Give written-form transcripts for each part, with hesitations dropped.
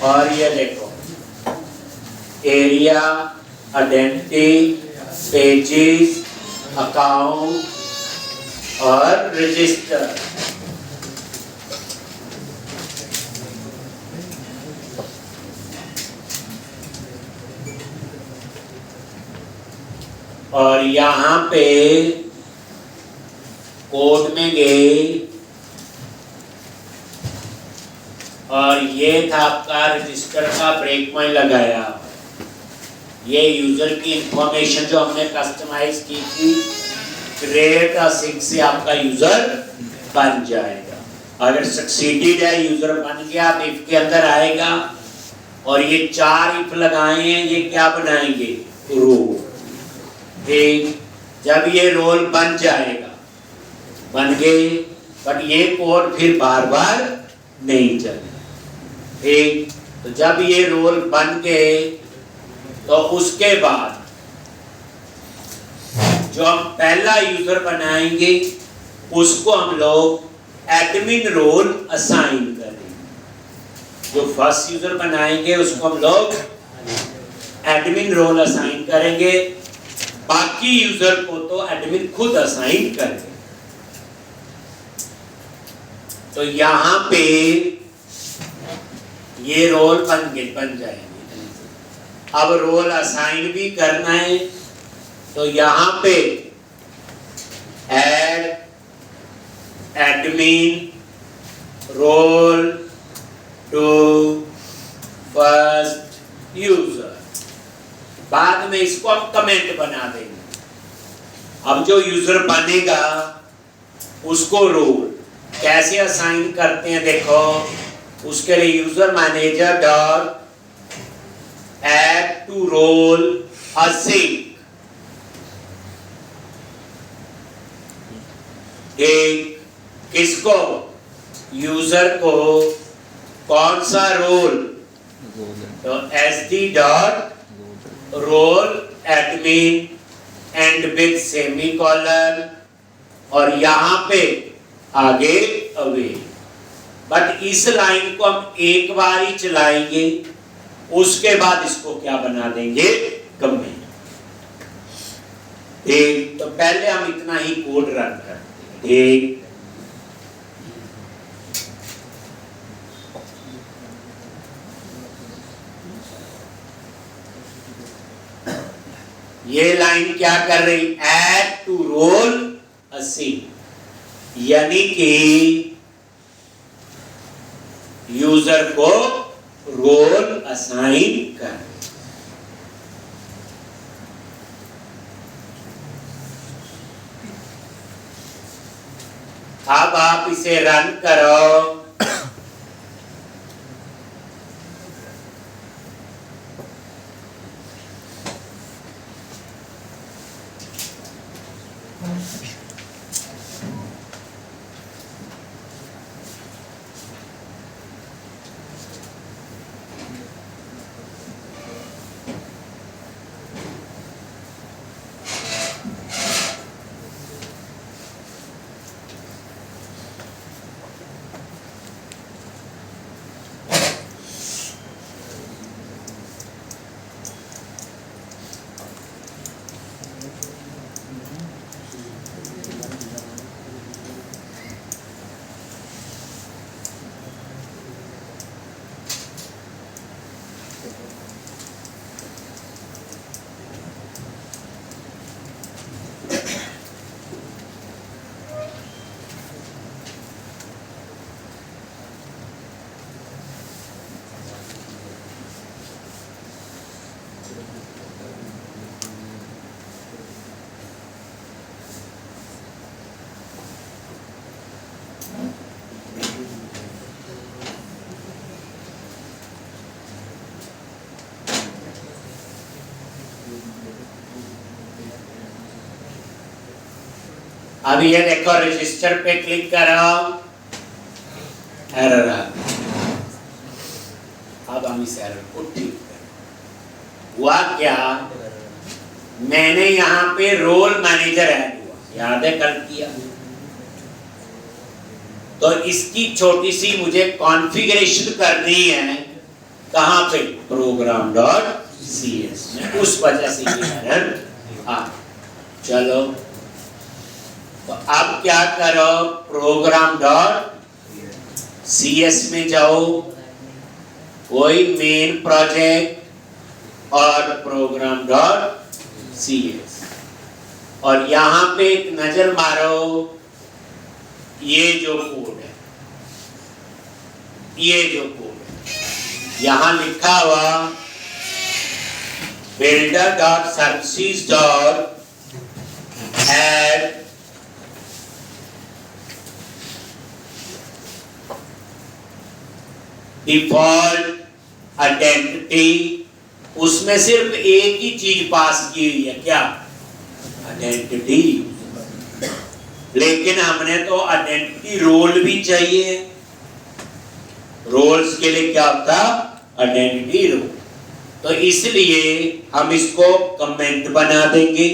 और ये देखो एरिया, आइडेंटिटी, पेजेस, अकाउंट और रजिस्टर। और यहाँ पे कोड में गए और ये था आपका रजिस्टर का ब्रेक पॉइंट लगाया। ये यूजर की इंफॉर्मेशन जो हमने कस्टमाइज की थी, क्रिएट अ सिंक से आपका यूजर बन जाएगा। अगर सक्सीडेड है, यूजर बन गया, तो इफ के अंदर आएगा और ये 4 इफ लगाए हैं, ये क्या बनाएंगे? रोल। ठीक, जब ये रोल बन जाएगा, बन गए, बट ये कोड फिर बार बार नहीं चलेगा। ठीक, तो जब ये रोल बन गए तो उसके बाद जो हम पहला यूजर बनाएंगे उसको हम लोग एडमिन रोल असाइन करेंगे। जो फर्स्ट यूजर बनाएंगे उसको हम लोग एडमिन रोल असाइन करेंगे, बाकी यूजर को तो एडमिन खुद असाइन करेंगे। तो यहाँ पे ये रोल बन जाएंगे। अब रोल असाइन भी करना है, तो यहाँ पे add admin role to first user. बाद में इसको हम कमेंट बना देंगे। अब जो यूजर बनेगा उसको रोल कैसे असाइन करते हैं देखो। उसके लिए user manager dot add to role async. एक किसको? यूजर को। कौन सा रोल? तो SD dot role admin and with semicolon और यहां पे आगे अवे। बट इस लाइन को हम एक बार ही चलाएंगे, उसके बाद इसको क्या बना देंगे? कमेंट। ठीक, तो पहले हम इतना ही कोड रन करते हैं। ठीक, ये लाइन क्या कर रही? ऐड टू रोल असाइन, यानी कि यूजर को रोल असाइन कर। अब आप इसे रन करो। अब ये देखो रजिस्टर पे क्लिक करो, एरर आ गया। अब हम इस एरर को ठीक करें। हुआ क्या? मैंने यहाँ पे रोल मैनेजर ऐड हुआ, याद है कल किया। तो इसकी छोटी सी मुझे कॉन्फ़िगरेशन करनी है कहाँ पे? प्रोग्राम डॉट CS में। उस वजह से ये एरर आ। चलो तो अब क्या करो, प्रोग्राम डॉट CS में जाओ, कोई मेन प्रोजेक्ट और प्रोग्राम डॉट CS, और यहां पे एक नजर मारो, ये जो कोड है, ये जो कोड है, यहां लिखा हुआ builder dot services dot add default identity, उसमें सिर्फ एक ही चीज पास की हुई है, क्या? आइडेंटिटी। लेकिन हमने तो आइडेंटिटी रोल भी चाहिए, रोल्स के लिए क्या होता? Identity role. तो इसलिए हम इसको कमेंट बना देंगे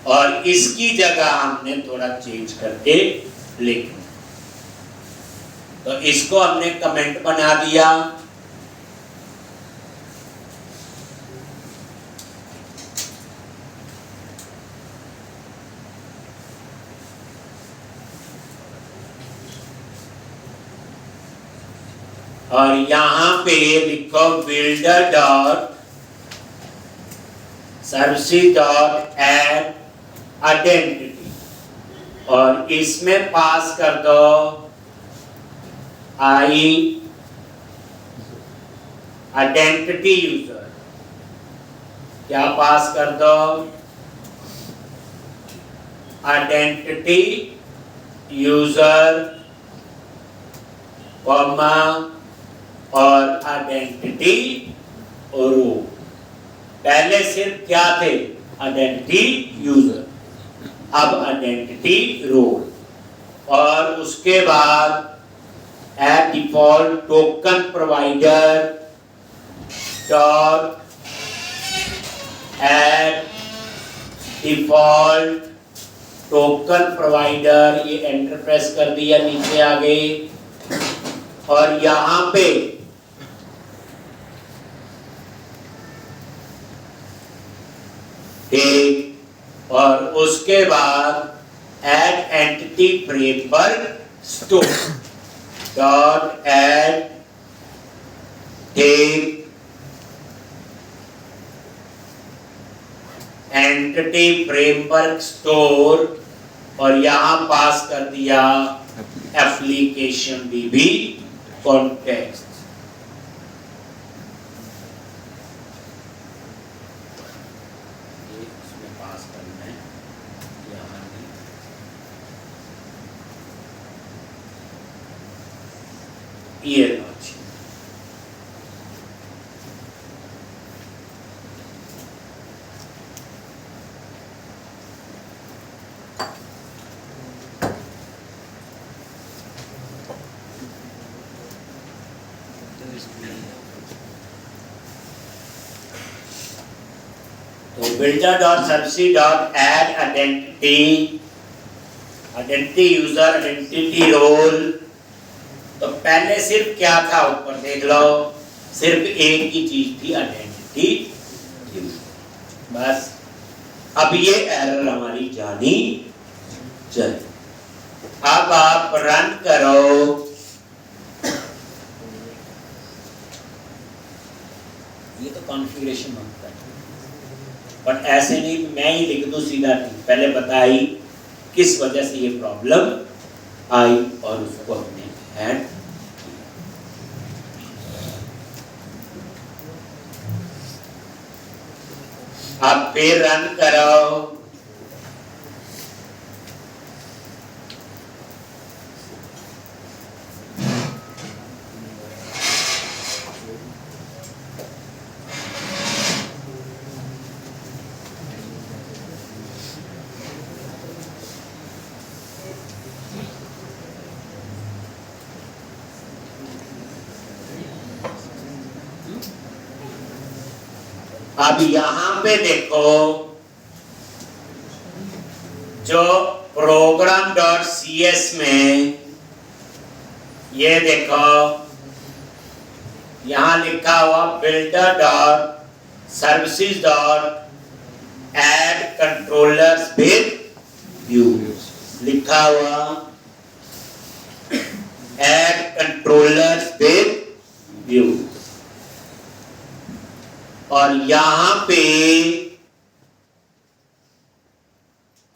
और इसकी जगह हमने थोड़ा चेंज करके लिखना। तो इसको हमने कमेंट बना दिया, और यहां पे लिखो builder dot services dot add identity, और इसमें पास कर दो आई आइडेंटिटी यूजर। क्या पास कर दो? आइडेंटिटी यूजर कॉमा और आइडेंटिटी रो। पहले सिर्फ क्या थे? आइडेंटिटी यूजर, अब आइडेंटिटी रो, और उसके बाद add default token provider dot add default token provider, ये एंटर प्रेस कर दिया, नीचे आ गए, और यहां पे एक, और उसके बाद add entity framework store dot add tech entity framework store, और यहां पास कर दिया एप्लीकेशन डीबी कॉन्टेक्स्ट। इसमें पास करना है, यहां ये लॉजिक। तो builder dot services dot add identity, identity user, identity role. तो पहले सिर्फ क्या था, ऊपर देख लो, सिर्फ एक ही चीज थी, आइडेंटिटी। बस अब ये एरर हमारी जानी चाहिए। अब आप रन करो, ये तो कॉन्फ़िगरेशन होता है, बट ऐसे नहीं मैं ही लिख दूं सीधा, पहले बताई किस वजह से ये प्रॉब्लम आई और उसको हमने ऐड। अब फिर रन करो, अब यहां पे देखो, जो प्रोग्राम डॉट CS में ये देखो यहां लिखा हुआ builder dot services dot add controllers with views, लिखा हुआ add controllers with views। और यहां पे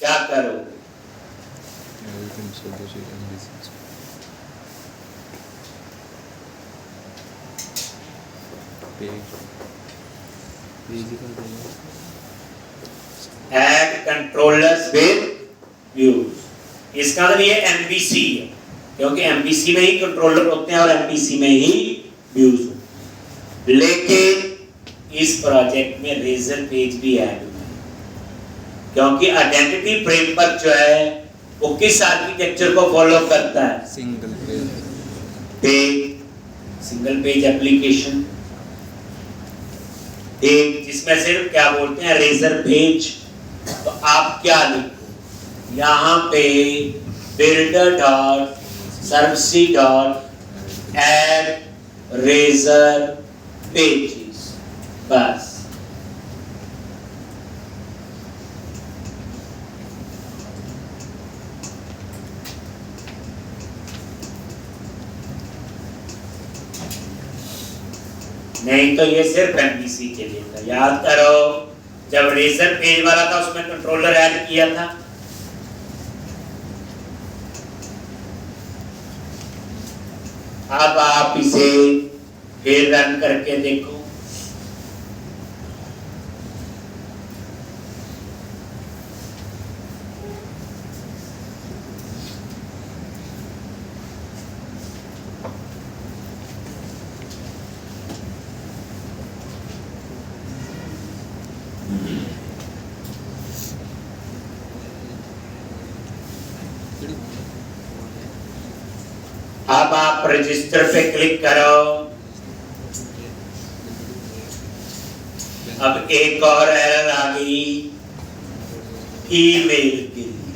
क्या करो, एड कंट्रोलर्स विद व्यूज। इसका मतलब ये एमबीसी है, क्योंकि एमबीसी में ही कंट्रोलर होते हैं और एमबीसी में ही व्यूज होते हैं। लेकिन इस प्रोजेक्ट में रेजर पेज भी ऐड हुआ है, क्योंकि आइडेंटिटी फ्रेमवर्क जो है वो किस आर्किटेक्चर को फॉलो करता है? सिंगल पेज एप्लीकेशन, एक जिसमें सिर्फ क्या बोलते हैं रेजर पेज। तो आप क्या लिखो यहाँ पे builder dot service dot add razor pages, बस। नहीं तो ये सिर्फ एमबीसी के लिए था। याद करो जब रेजर पेज वाला था उसमें कंट्रोलर ऐड किया था। अब आप इसे फिर रन करके देखो। अब आप रजिस्टर पे क्लिक करो। अब एक और एरर आ गई ईमेल के लिए।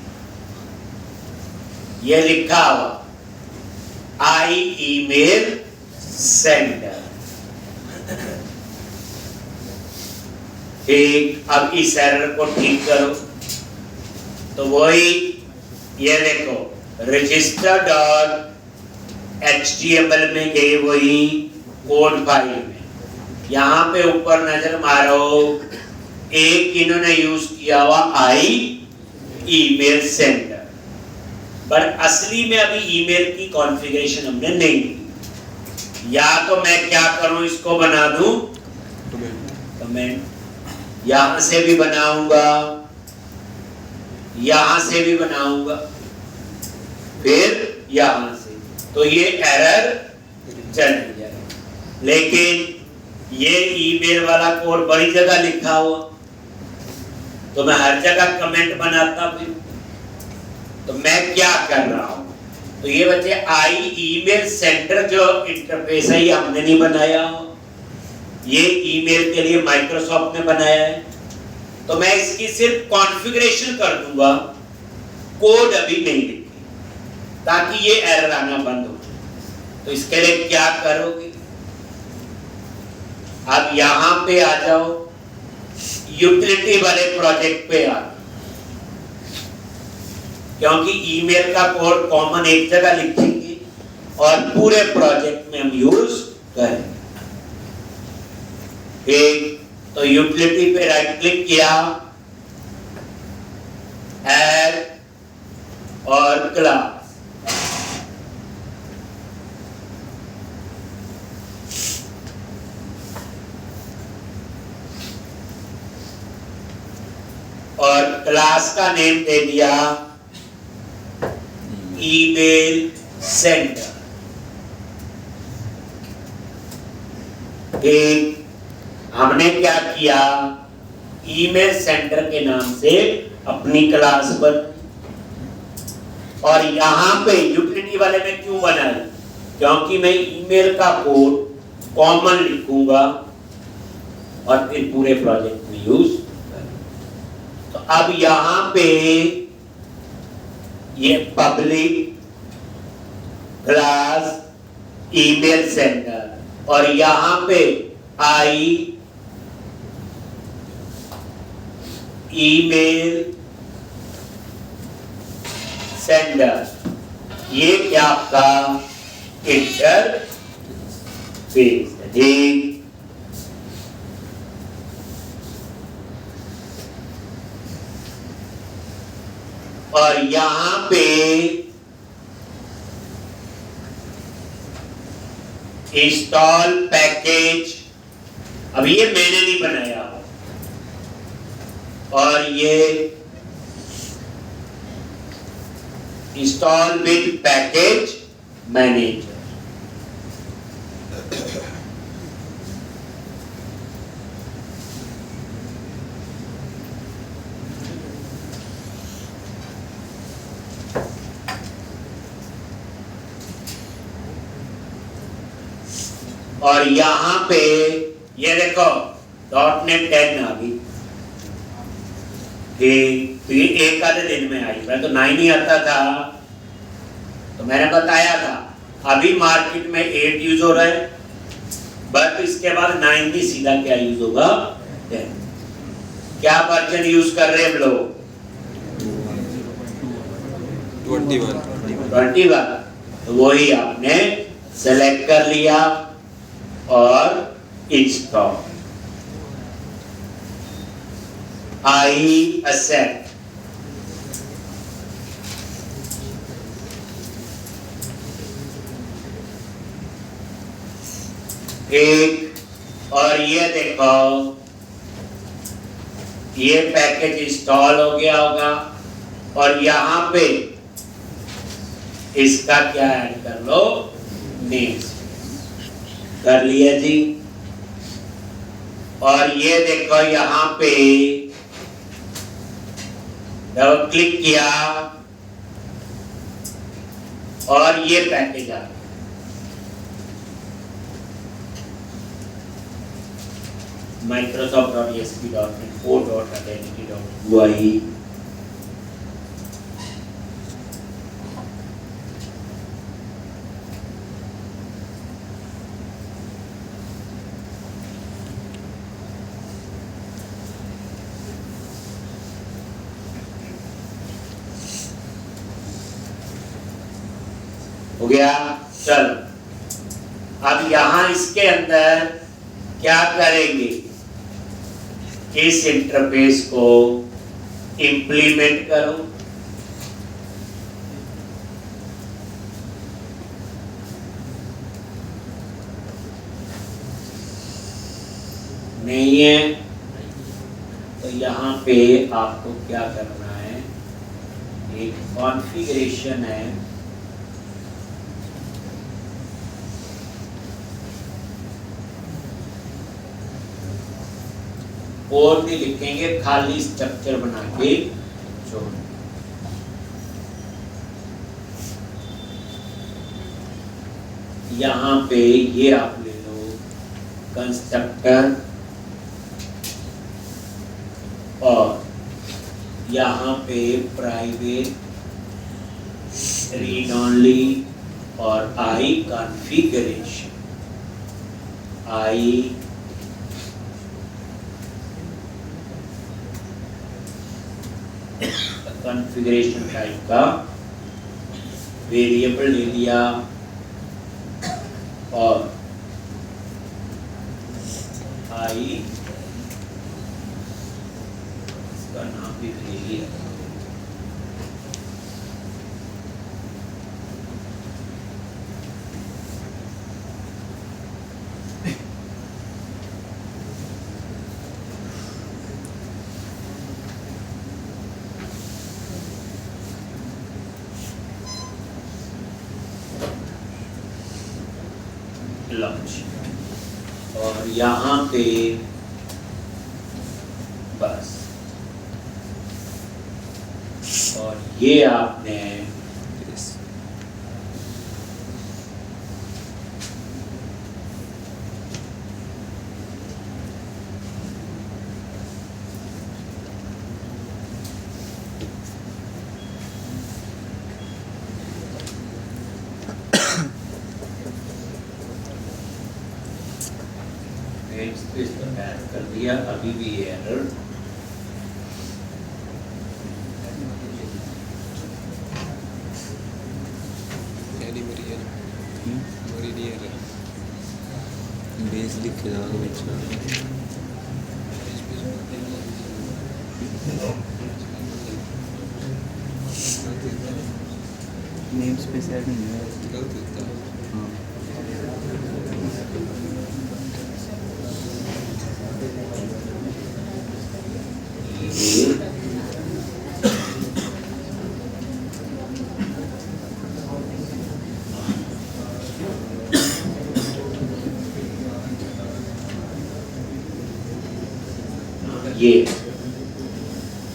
ये लिखा हुआ आई ईमेल सेंडर। ठीक, अब इस एरर को ठीक करो। तो वही ये देखो रजिस्टर डॉट HTML में गए वही कोड फाइल में। यहाँ पे ऊपर नजर मारो, एक इन्होंने यूज किया हुआ आई ईमेल सेंडर, बट असली में अभी ईमेल की कॉन्फ़िगरेशन हमने नहीं की। या तो मैं क्या करूं, इसको बना दूं कमेंट, यहां से भी बनाऊंगा, यहां से भी बनाऊंगा, फिर यहां से, तो ये एरर चल जाएगा। लेकिन ये ईमेल वाला कोड बड़ी जगह लिखा हुआ, तो मैं हर जगह कमेंट बनाता फिर, तो मैं क्या कर रहा हूं, तो ये बच्चे आई ईमेल सेंटर जो इंटरफेस है ये हमने नहीं बनाया, ये ईमेल के लिए माइक्रोसॉफ्ट ने बनाया है। तो मैं इसकी सिर्फ कॉन्फ़िगरेशन कर दूंगा, कोड अभी नहीं लिखी, ताकि ये एरर आना बंद हो जाए। तो इसके लिए क्या करोगे, अब यहां पे आ जाओ, यूटिलिटी वाले प्रोजेक्ट पे आ, क्योंकि ईमेल का कोड कॉमन एक जगह लिखेंगे और पूरे प्रोजेक्ट में हम यूज करेंगे। ठीक, तो यूटिलिटी पे राइट क्लिक किया, ऐड और क्लास, और क्लास का नेम दे दिया ईमेल सेंटर। ठीक, हमने क्या किया, ईमेल सेंटर के नाम से अपनी क्लास बनाई। और यहां पे यूटिलिटी वाले में क्यों बनाई, क्योंकि मैं ईमेल का कोड कॉमन लिखूंगा और फिर पूरे प्रोजेक्ट में यूज। तो अब यहां पे ये पब्लिक क्लास ईमेल सेंटर और यहां पे आई ईमेल सेंडर, ये क्या आपका इंटरफेस है जी। और यहां पे इंस्टॉल पैकेज, अब ये मैंने नहीं बनाया, और ये इंस्टॉल विद पैकेज मैनेजर। और यहां पे ये देखो .NET 10 आ गई, तो ये एक आधे दिन में आई। मैं तो 9 ही आता था, तो मैंने बताया था अभी मार्केट में 8 यूज हो रहा है, बट इसके बाद 9 भी सीधा क्या यूज होगा 10। क्या वर्जन यूज कर रहे हैं हम लोग 21। तो वही आपने सेलेक्ट कर लिया और इंस्टॉल। I accept. एक, और ये देखो ये पैकेज इंस्टॉल हो गया होगा, और यहां पे इसका क्या ऐड कर लो, नेम कर लिया जी। और ये देखो यहां पे डबल क्लिक किया और ये पैकेज आ गया। Microsoft.esp.net 4.identity.ui। हो गया। चलो अब यहां इसके अंदर क्या करेंगे, इस इंटरफेस को इंप्लीमेंट करो। नहीं है तो यहां पे आपको क्या करना है, एक कॉन्फ़िगरेशन है, और भी लिखेंगे, खाली स्ट्रक्चर बना के छोड़। यहाँ पे ये आप ले लो कंस्ट्रक्टर, और यहाँ पे प्राइवेट रीड ओनली और आई कॉन्फ़िगरेशन, आई कॉन्फ़िगरेशन टाइप का वेरिएबल ले लिया, और आई इसका नाम भी ले लिया। लॉन्च, और यहाँ पे बस, और ये आपने नेम स्पेस तो ऐड कर दिया, अभी भी ये एरर। बेस लिख के जाओ बच्चा। नेम स्पेस ऐड नहीं है, गलत होता है। हाँ ये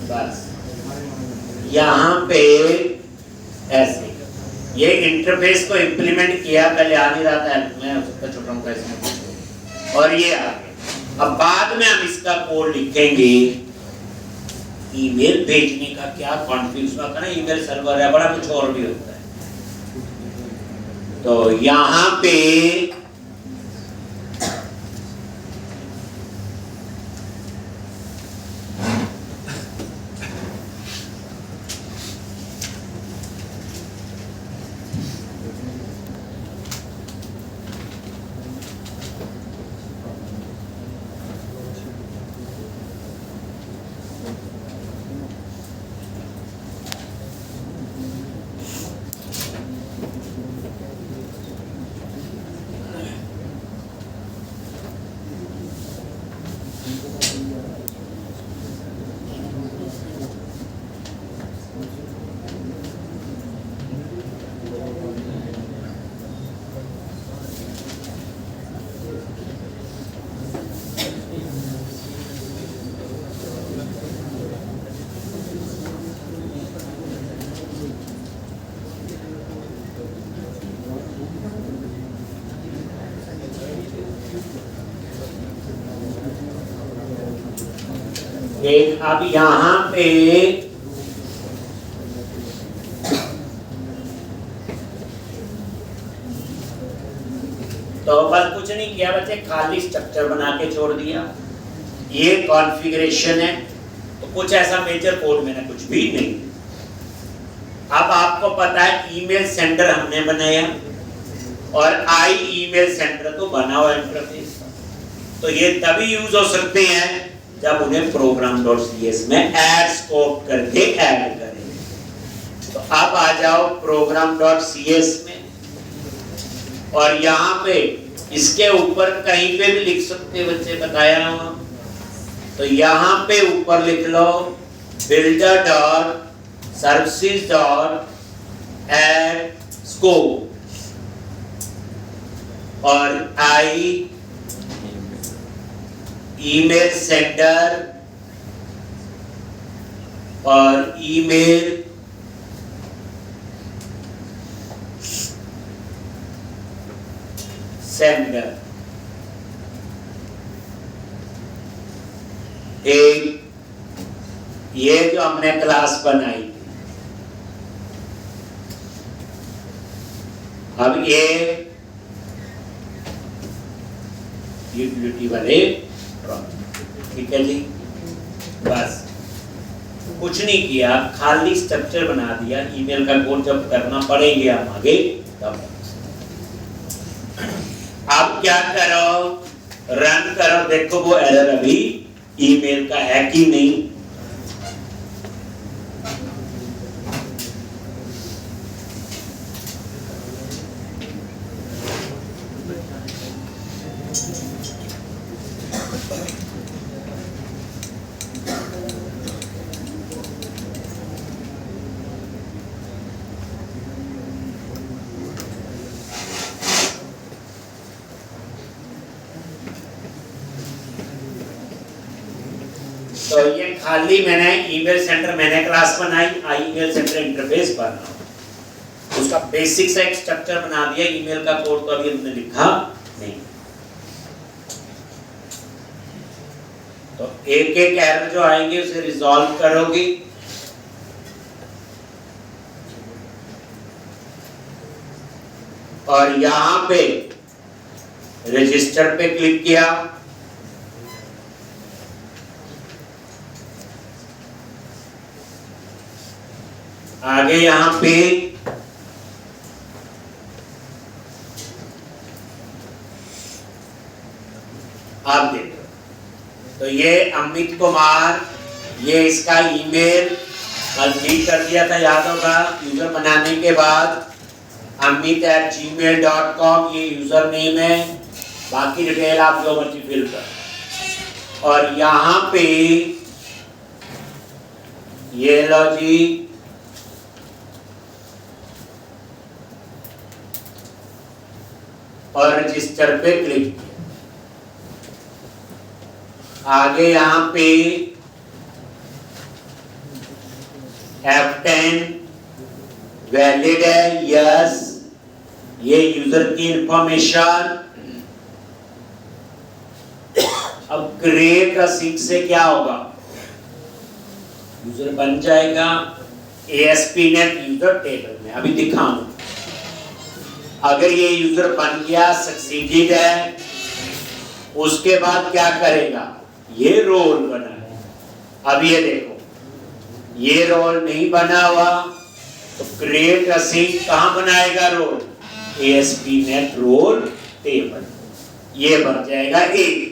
बस यहाँ पे ऐसे ये इंटरफेस को इम्प्लीमेंट किया, कल याद ही रहा था मैं उसका छोटा मोटा इसमें कुछ, और ये आ गया। अब बाद में हम इसका कोड लिखेंगे। ईमेल भेजने का क्या कॉन्फ़िगरेशन होता है ना, ईमेल सर्वर है, बड़ा कुछ और भी होता है। तो यहाँ पे एक अब यहाँ पे तो बस कुछ नहीं किया बच्चे, खाली स्ट्रक्चर बना के छोड़ दिया। ये कॉन्फ़िगरेशन है, तो कुछ ऐसा मेजर कोड मैंने कुछ भी नहीं। अब आपको पता है ईमेल सेंडर हमने बनाया और आई ईमेल सेंडर तो बना हुआ इंटरफेस, तो ये तभी यूज हो सकते हैं जब उन्हें program.cs में ऐड स्कोप करके ऐड करें। तो अब आ जाओ program.cs में, और यहाँ पे इसके ऊपर कहीं पे भी लिख सकते बच्चे, बताया हुआ। तो यहाँ पे ऊपर लिख लो builder.services.add scope और आई ईमेल सेंडर और ईमेल सेंडर। एक ये जो हमने क्लास बनाई थी, अब ये यूटिलिटी वाले, ठीक है जी। बस कुछ नहीं किया, खाली स्ट्रक्चर बना दिया। ईमेल का कोड जब करना पड़ेंगे हम आगे तब। अब क्या करो, रन करो, देखो वो एरर अभी ईमेल का है कि नहीं। तो ये खाली मैंने ईमेल सेंटर मैंने क्लास बनाई, ईमेल सेंटर इंटरफेस बना, उसका बेसिक सा एक स्ट्रक्चर बना दिया। ईमेल का कोड तो अभी हमने लिखा नहीं। तो एक एक एरर जो आएंगे उसे रिजॉल्व करोगे। और यहाँ पे रजिस्टर पे क्लिक किया आगे यहाँ पे आप देखो, तो ये अमित कुमार, ये इसका ईमेल कंप्लीट कर दिया था, याद होगा। यूजर बनाने के बाद amit@gmail.com ये यूजर नेम है, बाकी डिटेल आप जो मर्जी फिल कर। और यहाँ पे ये लो जी, और रजिस्टर पे क्लिक किया। आगे यहाँ पे F10 वैलिड है, यस। ये यूजर की इंफॉर्मेशन। अब क्रिएट अ सिंक से क्या होगा, यूजर बन जाएगा ASP.NET यूजर टेबल में। अभी दिखाऊं, अगर ये यूजर बन गया, सक्सीडेड है, उसके बाद क्या करेगा, ये रोल बना है। अब ये देखो, ये रोल नहीं बना हुआ, तो क्रिएट अ सिंक कहां बनाएगा रोल, ASP.NET रोल टेबल, ये बन जाएगा एक।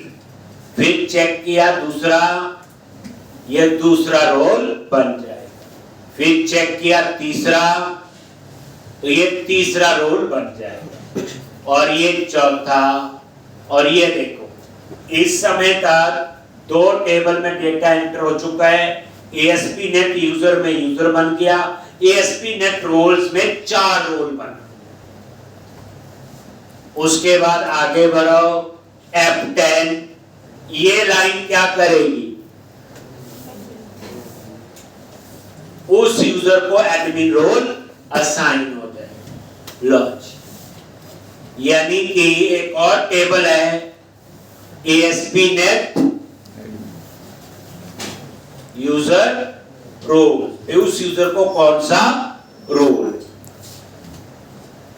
फिर चेक किया दूसरा, ये दूसरा रोल बन जाएगा। फिर चेक किया तीसरा, तो ये तीसरा रोल बन जाएगा। और ये चौथा, और ये देखो, इस समय तक 2 टेबल में डेटा एंटर हो चुका है। ASP.NET यूजर में यूजर बन गया, ASP.NET रोल्स में 4 रोल बन गए। उसके बाद आगे बढ़ो, F10, ये लाइन क्या करेगी, उस यूजर को एडमिन रोल असाइन हो जाए। लॉज, यानी कि एक और टेबल है ASP.NET यूजर रोल, उस यूजर को कौन सा रोल।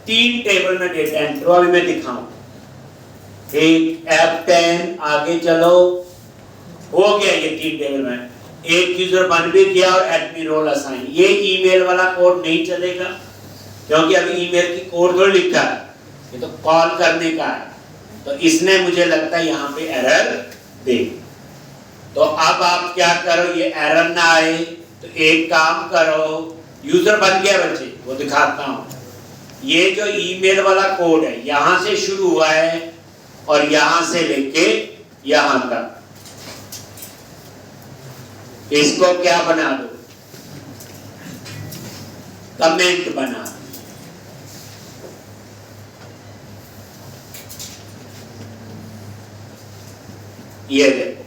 3 टेबल में डेटा एंटर, अभी मैं दिखाऊं। एक F10, आगे चलो, हो गया ये 3 टेबल में। एक यूजर बन भी गया और एडमिन रोल असाइन। ये ईमेल वाला कोड नहीं चलेगा, क्योंकि अभी ईमेल की कोड थोड़ी लिखा है, ये तो कॉल करने का है। तो इसने मुझे लगता है यहाँ पे एरर दे। तो अब आप क्या करो, ये एरर ना आए तो एक काम करो, यूजर बन गया बच्चे, वो दिखाता हूँ। ये जो ईमेल वाला कोड है, यहां से शुरू हुआ है और यहां से लेके यहां तक, इसको क्या बना दो, कमेंट बना। ये देखो,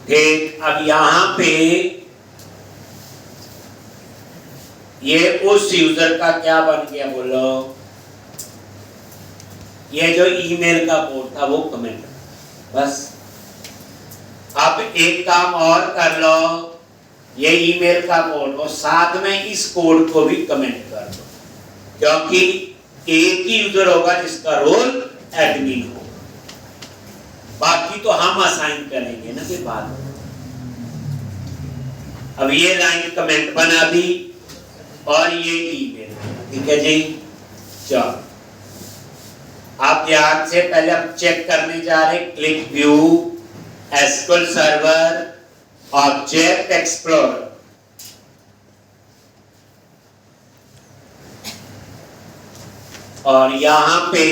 ठीक। अब यहां पे ये उस यूजर का क्या बन गया, बोलो। ये जो ईमेल का कोड था वो कमेंट, बस। अब एक काम और कर लो, ये ईमेल का कोड और साथ में इस कोड को भी कमेंट कर दो, क्योंकि एक ही यूजर होगा जिसका रोल एडमिन हो, बाकी तो हम असाइन करेंगे ना फिर बाद में। अब ये लाइन कमेंट बना दी और ये ईमेल, ठीक है जी। चलो आप ध्यान से पहले अब चेक करने जा रहे, click view, SQL server, object explorer. और यहां पे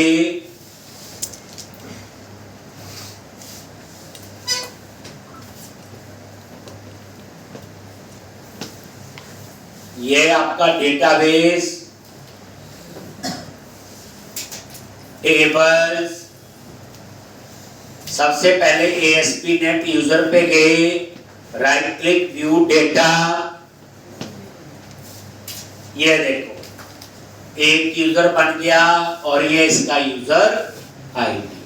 ये आपका डेटाबेस, टेबल्स। सबसे पहले ASP.NET यूजर पे गए, राइट क्लिक व्यू डेटा, ये देखो एक यूजर बन गया और ये इसका यूजर आईडी।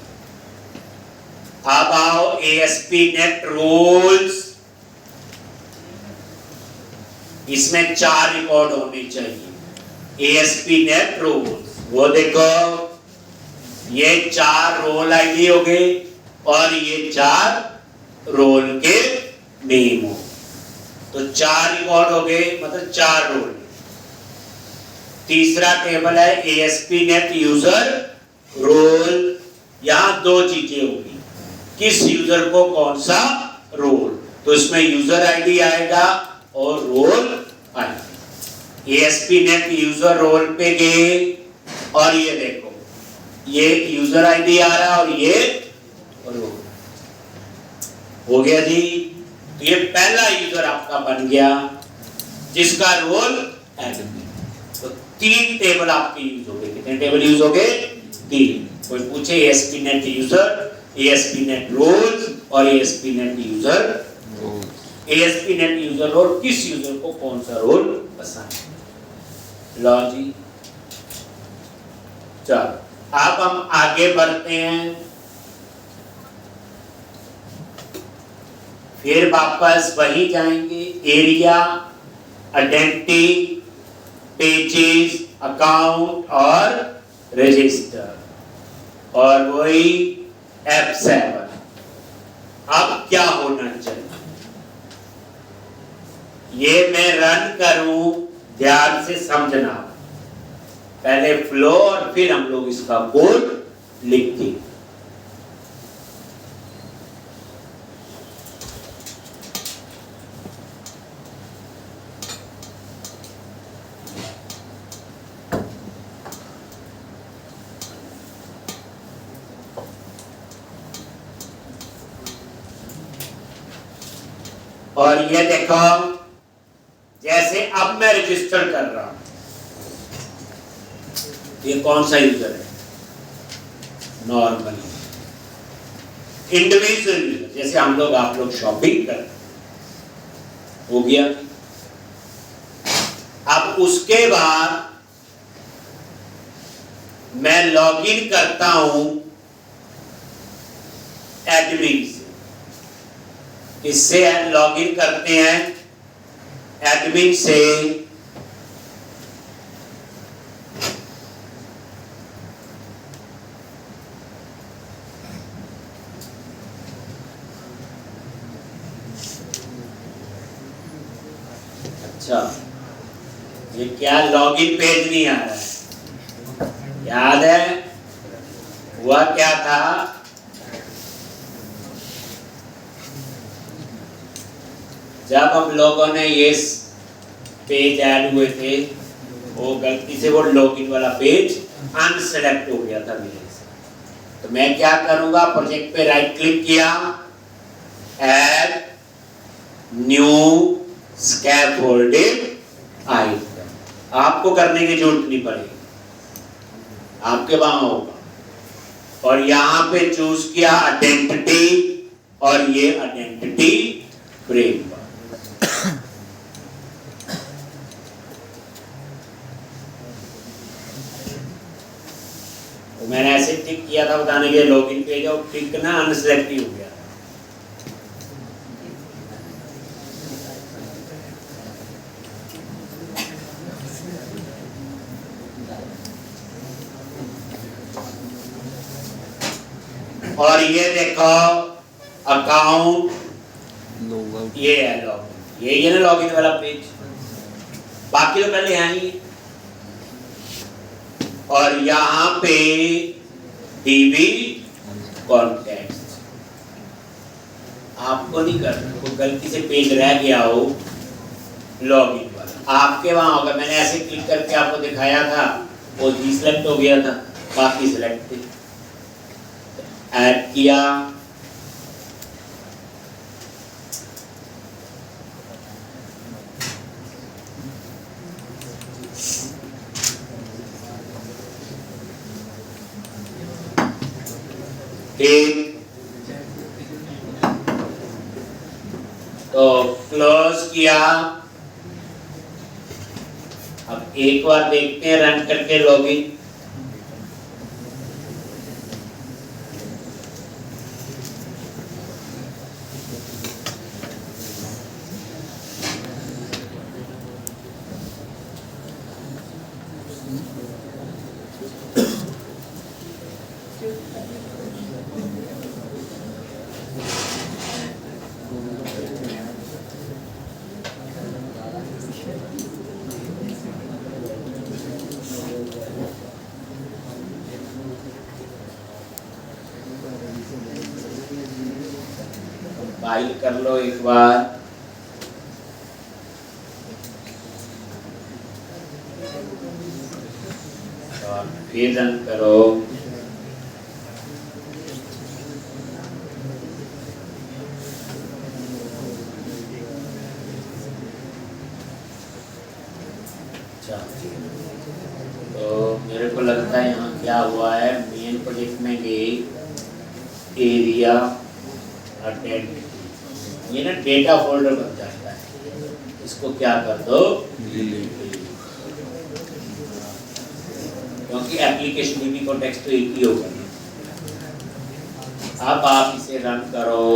अब आओ ASP.NET रूल्स, इसमें 4 रिकॉर्ड होने चाहिए। ASP.NET रूल्स, वो देखो ये 4 रोल आईडी हो गए और ये 4 रोल के नेम हो, तो 4 रिकॉर्ड हो गए, मतलब 4 रोल। तीसरा टेबल है ASP.NET यूजर रोल, यहां 2 चीजें होगी, किस यूजर को कौन सा रोल, तो इसमें यूजर आईडी आएगा और role ID. ASP.NET user role पे गए और ये देखो ये यूजर आईडी आ रहा और ये रोल हो गया जी। तो ये पहला यूजर आपका बन गया जिसका रोल एडमिन। तो 3 टेबल आपके यूज हो गए। कितने टेबल यूज हो गए? 3। कोई पूछे ASP.NET यूजर, ASP.NEट रोल्स और ASP.NEट यूजर रोल। ASP.NEट यूजर रोल, किस यूजर को कौन सा रोल असाइन। लो जी, चलो अब हम आगे बढ़ते हैं। फिर वापस वही जाएंगे, एरिया, आइडेंटिटी, पेजेस, अकाउंट और रजिस्टर, और वही F7। अब क्या होना चाहिए, ये मैं रन करूं, ध्यान से समझना, पहले फ्लो और फिर हम लोग इसका कोड लिखते। और ये देखो, जैसे अब मैं रजिस्टर कर रहा हूं, ये कौन सा यूजर है? नॉर्मल इंडिविजुअल यूजर, जैसे हम लोग आप लोग शॉपिंग करते हो गया। अब उसके बाद मैं लॉगिन करता हूं एडमिन से। इससे लॉगिन करते हैं एडमिन से, अच्छा ये क्या लॉगिन पेज नहीं आ रहा है, याद है हुआ क्या था? जब हम लोगों ने ये पेज ऐड हुए थे, वो गलती से वो लॉगिन वाला पेज अनसेलेक्ट हो गया था मेरे से। तो मैं क्या करूंगा, प्रोजेक्ट पे राइट क्लिक किया, ऐड न्यू स्कैफोल्डिंग आइटम, आपको करने की जरूरत नहीं पड़ेगी, आपके वहां होगा। और यहां पे चूज किया आइडेंटिटी, और ये आइडेंटिटी फ्रेमवर्क। तो मैंने ऐसे टिक किया था बताने के लिए लॉगिन पेज, और टिक ना अनसेलेक्ट हो गया। और ये देखो अकाउंट, ये है लॉगिन, ये ना लॉगिन वाला पेज, बाकी तो पहले यहाँ ही। और यहाँ पे DB कॉन्टेक्स्ट, आपको नहीं करना, कोई गलती से पेज रह गया हो लॉगिन वाला, आपके वहां होगा। मैंने ऐसे क्लिक करके आपको दिखाया था, वो सिलेक्ट हो गया था, बाकी सिलेक्ट थे। ऐड किया, तो क्लोज किया, अब एक बार देखते हैं रन करके लॉगिन। फाइल कर लो एक बार। और फिर रन करो। अच्छा, तो मेरे को लगता है यहाँ क्या हुआ है, मेन प्रोजेक्ट में गई एरिया अटेंड, ये ना डेटा फोल्डर बन जाता है, इसको क्या कर दो, क्योंकि एप्लीकेशन डीबी कॉन्टेक्स्ट तो एक ही होगा। अब आप इसे रन करो।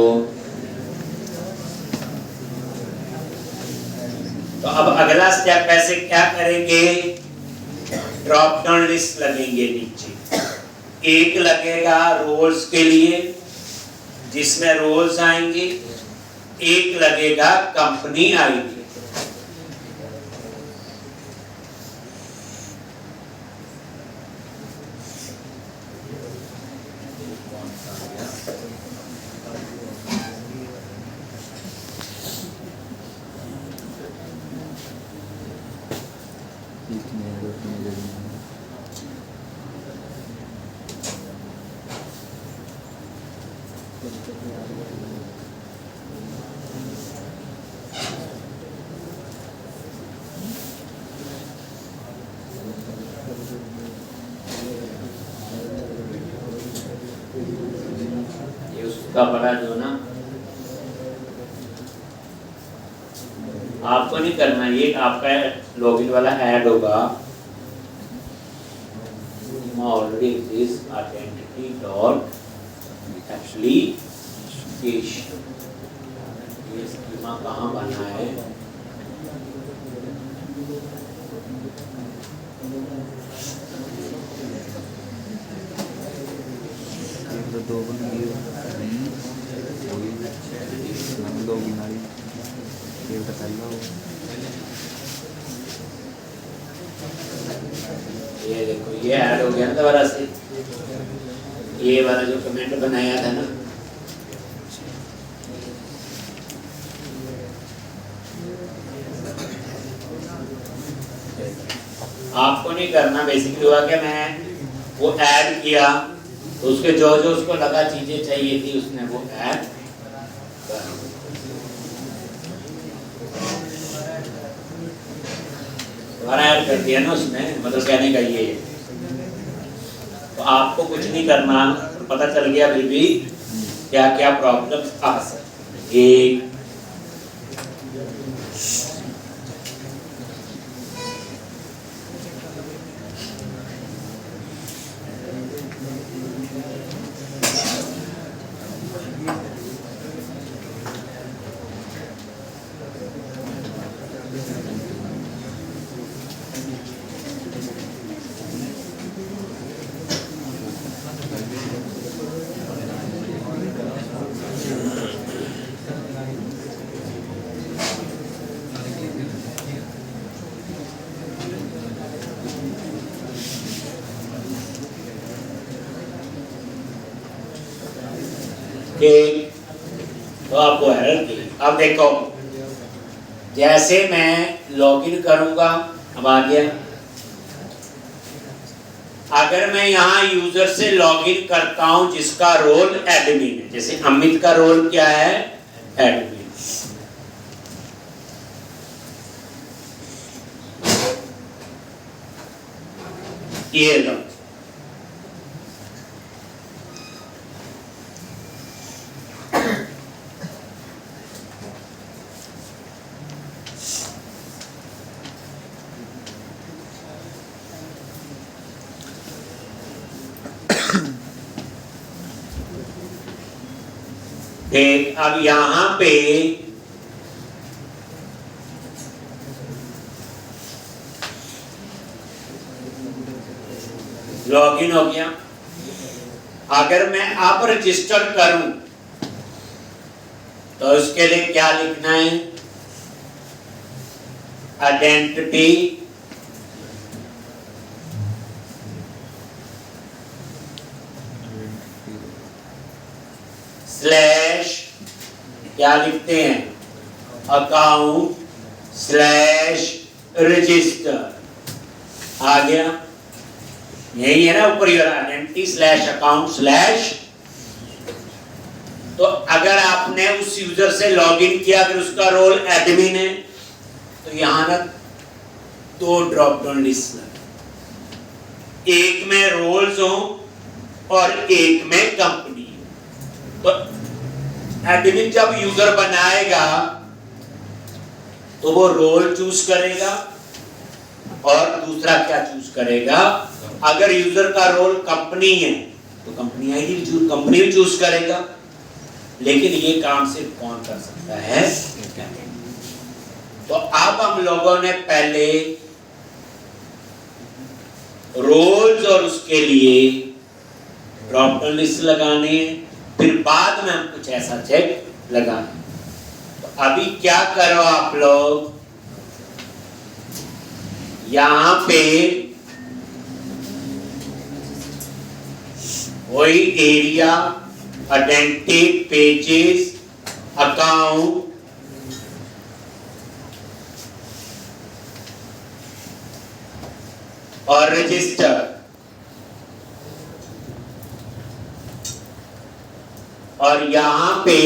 तो अब अगला स्टेप ऐसे क्या करेंगे, ड्रॉप डाउन लिस्ट लगेंगे नीचे, एक लगेगा रोल्स के लिए जिसमें रोल्स आएंगे, एक लगेगा कंपनी आईडी। ये उसका बड़ा जो ना, आपको नहीं करना, ये आपका लॉगिन वाला ऐड होगा। Already exist identity dot application, ये स्कीमा कहाँ बना है, दो बन गई, दो बीमारी एक तो पहला हो। ये देखो ये ऐड हो गया ना दोबारा से, ये वाला जो कमेंट बनाया था ना, आपको नहीं करना। बेसिकली हुआ क्या, मैं वो ऐड किया तो उसके जो जो उसको लगा चीजें चाहिए थी उसने वो ऐड कर, दोबारा ऐड कर दिया ना उसने, मतलब कहने का ये। तो आपको कुछ नहीं करना, पता चल गया फिर भी क्या क्या प्रॉब्लम्स आ सकती है। तो आपको एरर की। अब देखो जैसे मैं लॉगिन करूंगा, अब आ गया, अगर मैं यहाँ यूजर से लॉगिन करता हूं जिसका रोल एडमिन है, जैसे अमित का रोल क्या है, एडमिन, ये लो ठीक, अब यहां पे लॉगिन हो गया। अगर मैं अब रजिस्टर करूं तो उसके लिए क्या लिखना है? आइडेंटिटी स्लैश क्या लिखते हैं? Account slash register. आ गया, यही है ना ऊपर आइडेंटिटी स्लैश अकाउंट स्लैश। तो अगर आपने उस यूजर से लॉगिन किया, अगर उसका रोल एडमिन है, तो यहां ना दो ड्रॉप डाउन लिस्ट, एक में रोल्स हो और एक में कंपनी। तो एडमिन जब यूजर बनाएगा तो वो रोल चूज करेगा और दूसरा क्या चूज करेगा? अगर यूजर का रोल कंपनी है तो कंपनी आईडी कंपनी भी चूज करेगा। लेकिन ये काम सिर्फ कौन कर सकता है? तो अब हम लोगों ने पहले रोल्स और उसके लिए ड्रॉप डाउन लिस्ट लगाने, फिर बाद में हम कुछ ऐसा चेक लगाने। तो अभी क्या करो आप लोग, यहां पे वही एरिया, आइडेंटिटी, पेजेस, अकाउंट, और रजिस्टर, और यहां पे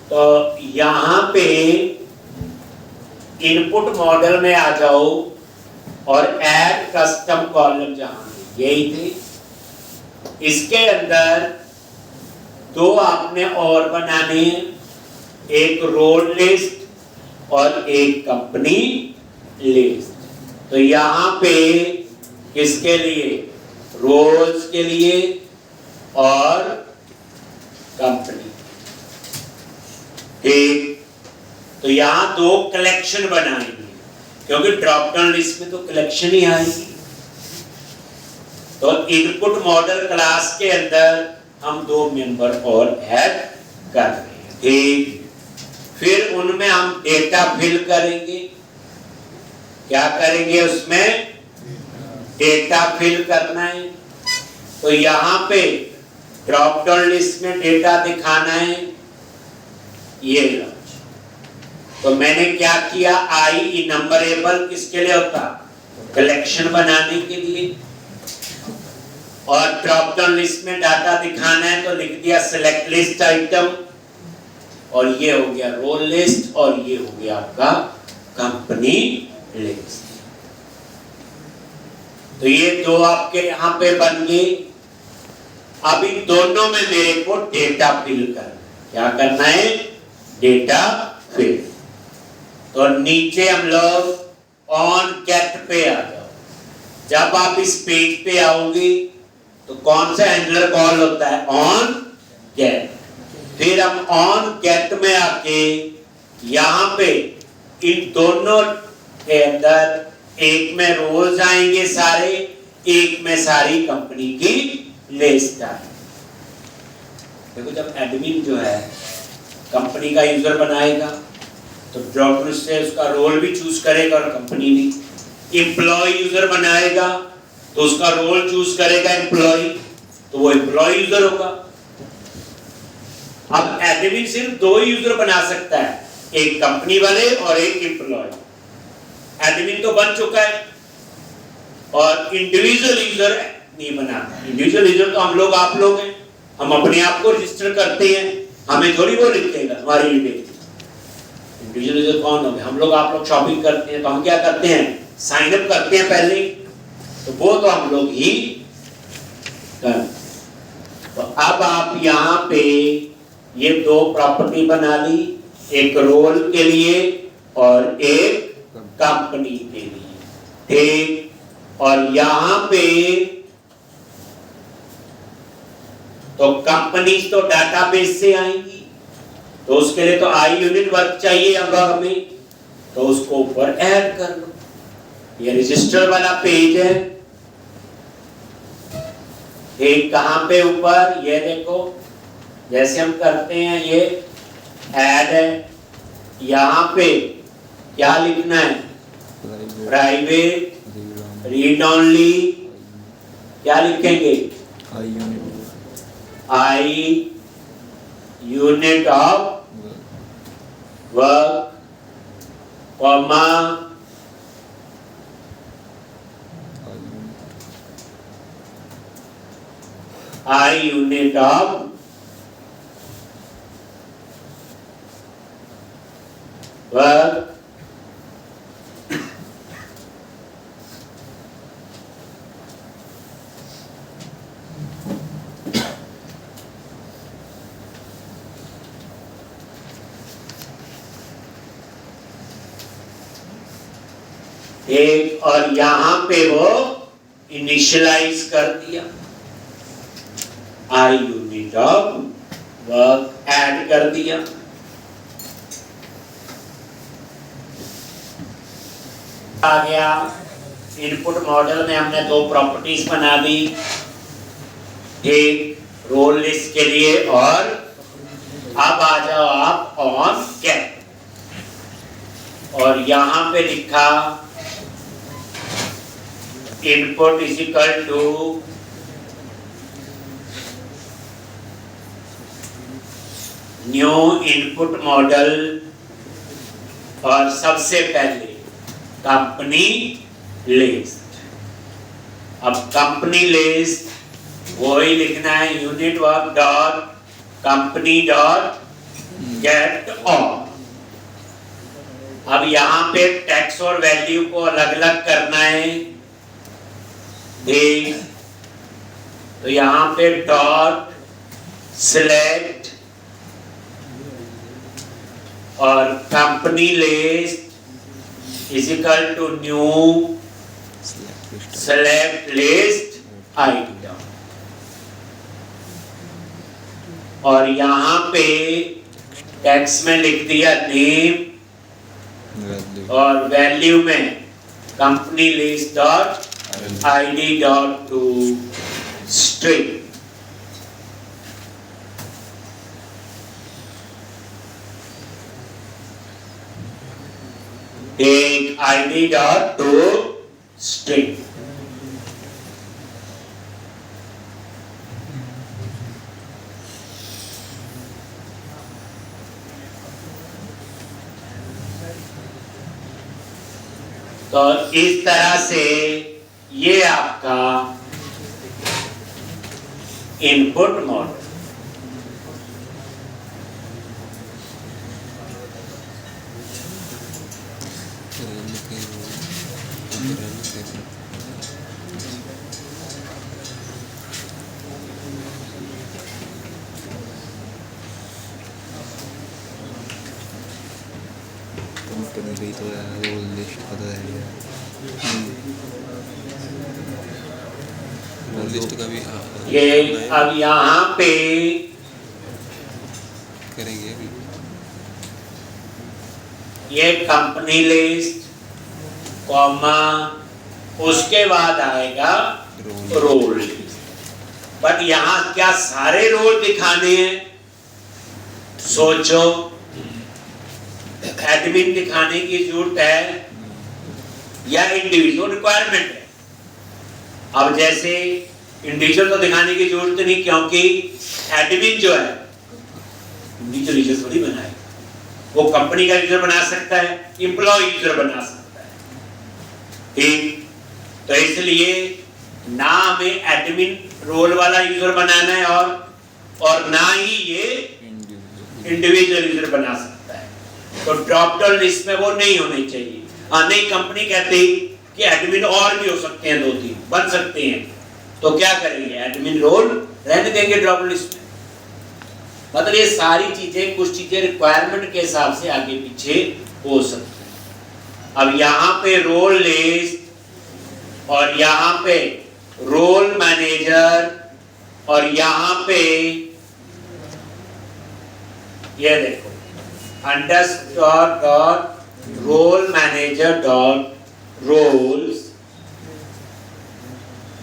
तो यहां पे इनपुट मॉडल में आ जाओ और ऐड कस्टम कॉलम, जहां यही थे। इसके अंदर दो आपने और बनाने, एक रोल लिस्ट और एक कंपनी लिस्ट। तो यहां पे किसके लिए? रोल्स के लिए और कंपनी। ठीक, तो यहां दो कलेक्शन बनाएंगे, क्योंकि ड्रॉप डाउन लिस्ट में तो कलेक्शन ही आएगी। तो इनपुट मॉडल क्लास के अंदर हम दो मेंबर और ऐड कर रहे हैं। ठीक, फिर उनमें हम डेटा फिल करेंगे। क्या करेंगे? उसमें डेटा फिल करना है। तो यहां पे ड्रॉप डाउन लिस्ट में डेटा दिखाना है, ये लो। तो मैंने क्या किया? आई नंबरेबल किसके लिए होता? कलेक्शन बनाने के लिए। और ड्रॉप डाउन लिस्ट में डाटा दिखाना है तो लिख दिया सिलेक्ट लिस्ट आइटम, और ये हो गया रोल लिस्ट, और ये हो गया आपका कंपनी लिस्ट। तो ये दो आपके यहां पे बन गए। अब इन दोनों में मेरे को डेटा फिल करना। क्या करना है? Data fill. तो नीचे हम लोग ऑन गेट पे आ जाओ। जब आप इस पेज पे आओगे तो कौन सा हैंडलर कॉल होता है? On get. फिर हम ऑन गेट में आके यहां पे इन दोनों के अंदर एक में रोल्स आएंगे सारे, एक में सारी कंपनी की लिस्ट आएगी। देखो, जब एडमिन जो है कंपनी का यूजर बनाएगा तो ड्रॉप डाउन से उसका रोल भी चूज करेगा और कंपनी भी। एम्प्लॉय यूजर बनाएगा तो उसका रोल चूज करेगा एम्प्लॉय, तो वो एम्प्लॉय यूजर होगा। अब एडमिन सिर्फ दो यूजर बना सकता है, एक कंपनी वाले और एक एम्प्लॉय। एडमिन तो बन चुका है और इंडिविजुअल यूजर नहीं बना। इंडिविजुअल यूजर तो हम लोग, आप लोग हैं। हम अपने आप को रजिस्टर करते हैं, हमें थोड़ी वो लिखेगा हमारी ईमेल। इंडिविजुअल यूजर कौन हो गए? हम लोग, आप लोग शॉपिंग करते हैं तो हम क्या करते हैं? साइन अप करते हैं पहले, तो वो तो हम लोग ही कर। तो अब आप यहाँ पे ये दो प्रॉपर्टी बना ली, एक रोल के लिए और एक कंपनी के लिए, ठीक। और यहाँ पे तो कंपनीज तो डाटाबेस से आएंगी, तो उसके लिए तो आई यूनिट वर्क चाहिए हमें, तो उसको ऊपर ऐड कर लो। ये रजिस्टर वाला पेज है, एक कहां पे ऊपर, ये देखो जैसे हम करते हैं ये ऐड है, यहां पे क्या लिखना है? प्राइवेट रीड ओनली, क्या लिखेंगे? I unit of work, comma I unit of work, एक, और यहां पे वो इनिशियलाइज कर दिया, I unit of work add कर दिया। आ गया इनपुट मॉडल में हमने दो प्रॉपर्टीज बना दी, एक रोल लिस्ट के लिए, और अब आ जाओ आप ऑन कैप, और यहां पे लिखा input is equal to new input model, और सबसे पहले कंपनी लिस्ट। अब कंपनी लिस्ट वही लिखना है, unit work dot company dot get on. अब यहां पे टैक्स और वैल्यू को अलग अलग करना है, ठीक। तो यहां पे डॉट सिलेक्ट और company list is equal to new select list item, और यहां पे टेक्स्ट में लिख दिया नेम, और वैल्यू में company list dot ID dot to string. एक आईडी डॉट टू स्ट्रिंग। तो इस तरह से ये आपका इनपुट मॉडल। कंपनी तो रोल लिस्ट पता है, रोल लिस्ट का भी ये अब यहाँ पे करेंगे अभी। ये कंपनी लिस्ट कॉमा, उसके बाद आएगा रोल लिस्ट। बट यहाँ क्या सारे रोल दिखाने हैं? सोचो, एडमिन दिखाने की जरूरत है या इंडिविजुअल रिक्वायरमेंट है? अब जैसे इंडिविजुअल तो दिखाने की जरूरत नहीं, क्योंकि एडमिन जो है इंडिविजुअल यूजर थोड़ी बनाए, वो कंपनी का यूजर बना सकता है, एम्प्लॉय यूजर बना सकता है, ठीक। तो इसलिए ना हमें एडमिन रोल वाला यूजर बनाना है और ना ही ये इंडिविजुअल यूजर बना सकता है। तो ड्रॉप डाउन लिस्ट में वो नहीं होने चाहिए। नहीं, कंपनी कहती कि एडमिन और भी हो सकते हैं, 2-3 बन सकते हैं, तो क्या करेंगे, एडमिन रोल रहने देंगे ड्रॉप डाउन लिस्ट में। मतलब ये सारी चीजें, कुछ चीजें रिक्वायरमेंट के हिसाब से आगे पीछे हो सकती हैं। अब यहाँ पे रोल लिस्ट और यहाँ पे रोल मैनेजर और यहाँ पे ये देखो underscore dot role manager dot roles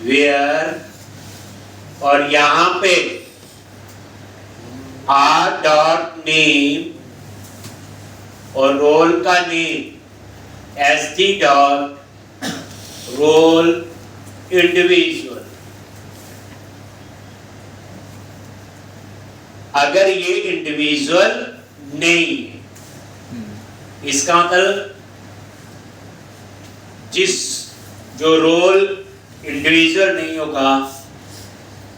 where, और यहाँ पे r डॉट नेम और रोल का name sd dot role individual. अगर ये इंडिविजुअल नहीं है, इसका मतलब जो रोल इंडिविजुअल नहीं होगा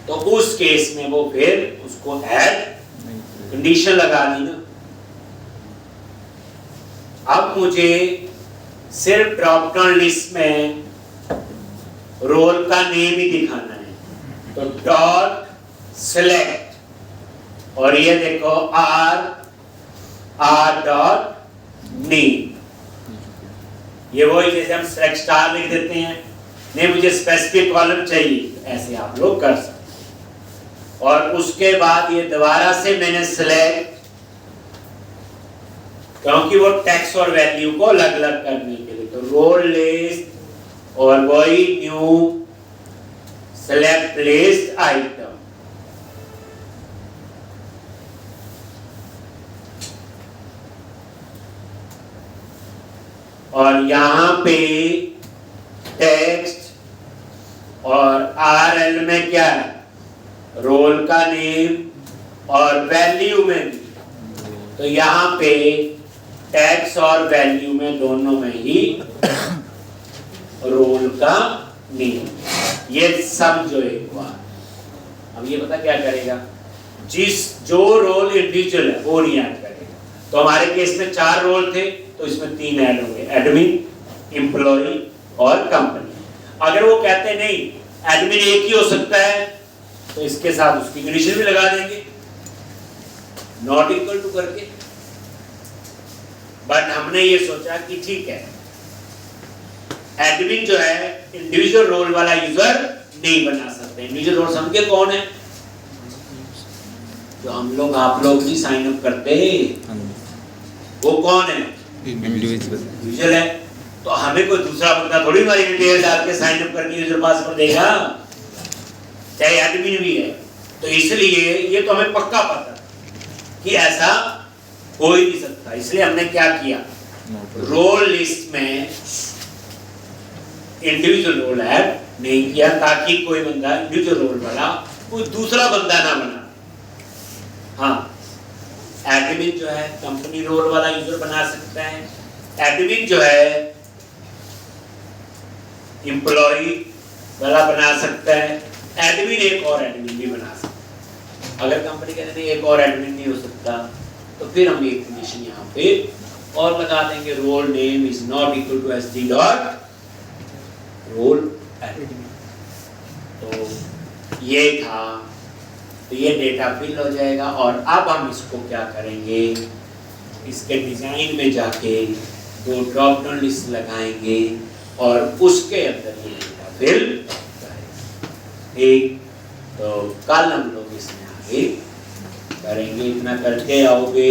तो उस केस में वो फिर उसको ऐड कंडीशन लगा दी ना। अब मुझे सिर्फ ड्रॉप डाउन लिस्ट में रोल का नेम ही दिखाना है, तो डॉट सिलेक्ट और ये देखो आर डॉट नेम। ये वही जैसे हम सिलेक्ट स्टार लिख देते हैं, नहीं मुझे स्पेसिफिक कॉलम चाहिए, ऐसे आप लोग कर सकते। और उसके बाद ये दोबारा से मैंने सिलेक्ट, क्योंकि वो टेक्स्ट और वैल्यू को अलग अलग करने के लिए, तो रोल लिस्ट और वही न्यू सिलेक्ट लिस्ट आइटम। और यहाँ पे टेक्स्ट और RL में क्या है, रोल का नेम और वैल्यू में भी, तो यहाँ पे टेक्स्ट और वैल्यू में दोनों में ही रोल का नेम। ये समझो एक बार। अब ये पता क्या करेगा, जो रोल इंडिविजुअल है वो नहीं ऐड करेगा। तो हमारे केस में 4 रोल थे, तो इसमें 3 ऐड होंगे, एडमिन, एम्प्लॉय और कंपनी। अगर वो कहते नहीं एडमिन एक ही हो सकता है, तो इसके साथ उसकी कंडीशन भी लगा देंगे, नॉट इक्वल टू करके। बट हमने ये सोचा कि ठीक है, एडमिन जो है इंडिविजुअल रोल वाला यूजर नहीं बना सकते। इंडिविजुअल रोल समझे कौन है, जो हम लोग आप लोग भी साइन अप करते हैं, वो कौन है, इंडिविजुअल है। तो हमें कोई दूसरा बंदा थोड़ी हमारी डिटेल डाल के साइन अप करके यूजर पासवर्ड देगा, चाहे एडमिन भी है। तो इसलिए ये तो हमें पक्का पता कि ऐसा हो ही नहीं सकता। इसलिए हमने क्या किया, रोल लिस्ट में इंडिविजुअल रोल ऐड नहीं किया, ताकि कोई बंदा इंडिविजुअल रोल वाला कोई दूसरा बंदा ना बना। हाँ, एडमिन जो है कंपनी रोल वाला यूजर बना सकता है, एडमिन जो है एम्प्लॉय वाला बना सकता है, एडमिन एक और एडमिन भी बना सकता है। अगर कंपनी कहते नहीं एक और एडमिन नहीं हो सकता, तो फिर हम एक कंडीशन यहाँ पे और लगा देंगे, role name is not equal to SD dot role admin. तो ये था, तो ये डेटा फिल हो जाएगा। और अब हम इसको क्या करेंगे, इसके डिजाइन में जाके 2 ड्रॉप डाउन लिस्ट लगाएंगे और उसके अंदर ये डेटा फिल करेंगे। ठीक, तो कल हम लोग इसमें आगे करेंगे। इतना करके आओगे